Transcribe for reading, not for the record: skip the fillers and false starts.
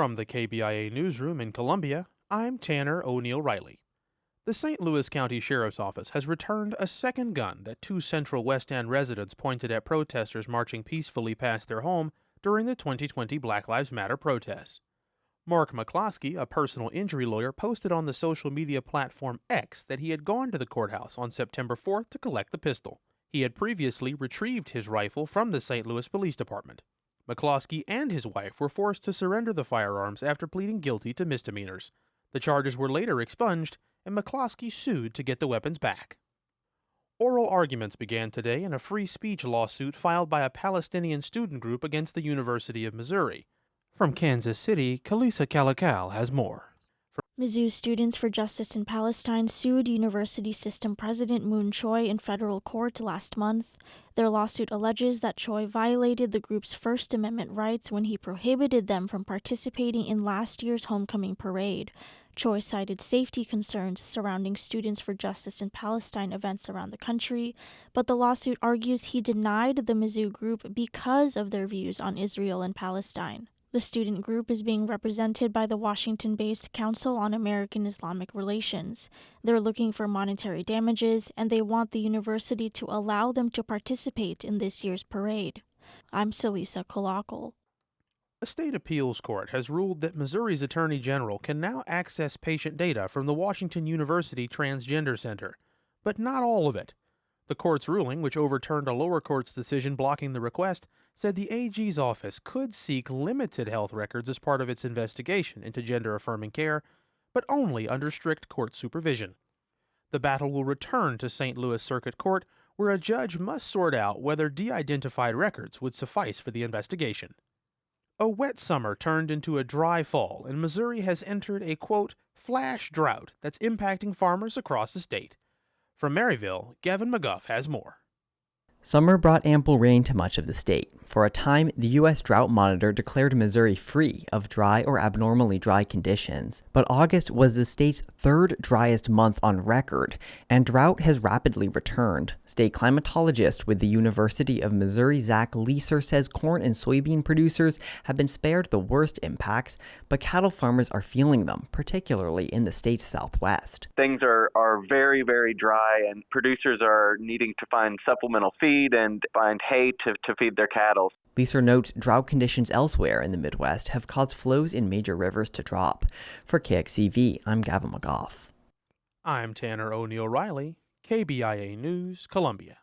From the KBIA Newsroom in Columbia, I'm Tanner O'Neill Riley. The St. Louis County Sheriff's Office has returned a second gun that two Central West End residents pointed at protesters marching peacefully past their home during the 2020 Black Lives Matter protests. Mark McCloskey, a personal injury lawyer, posted on the social media platform X that he had gone to the courthouse on September 4th to collect the pistol. He had previously retrieved his rifle from the St. Louis Police Department. McCloskey and his wife were forced to surrender the firearms after pleading guilty to misdemeanors. The charges were later expunged, and McCloskey sued to get the weapons back. Oral arguments began today in a free speech lawsuit filed by a Palestinian student group against the University of Missouri. From Kansas City, Kalisa Calical has more. Mizzou Students for Justice in Palestine sued University System President Moon Choi in federal court last month. Their lawsuit alleges that Choi violated the group's First Amendment rights when he prohibited them from participating in last year's homecoming parade. Choi cited safety concerns surrounding Students for Justice in Palestine events around the country, but the lawsuit argues he denied the Mizzou group because of their views on Israel and Palestine. The student group is being represented by the Washington-based Council on American Islamic Relations. They're looking for monetary damages, and they want the university to allow them to participate in this year's parade. I'm Celisa Kolakal. A state appeals court has ruled that Missouri's Attorney General can now access patient data from the Washington University Transgender Center, but not all of it. The court's ruling, which overturned a lower court's decision blocking the request, said the AG's office could seek limited health records as part of its investigation into gender-affirming care, but only under strict court supervision. The battle will return to St. Louis Circuit Court, where a judge must sort out whether de-identified records would suffice for the investigation. A wet summer turned into a dry fall, and Missouri has entered a, quote, flash drought that's impacting farmers across the state. From Maryville, Gavin McGuff has more. Summer brought ample rain to much of the state. For a time, the U.S. Drought Monitor declared Missouri free of dry or abnormally dry conditions, but August was the state's third driest month on record, and drought has rapidly returned. State climatologist with the University of Missouri, Zach Leeser, says corn and soybean producers have been spared the worst impacts, but cattle farmers are feeling them, particularly in the state's southwest. Things are very, very dry, and producers are needing to find supplemental feed and find hay to feed their cattle. Leeser notes drought conditions elsewhere in the Midwest have caused flows in major rivers to drop. For KXCV, I'm Gavin McGough. I'm Tanner O'Neill Riley, KBIA News, Columbia.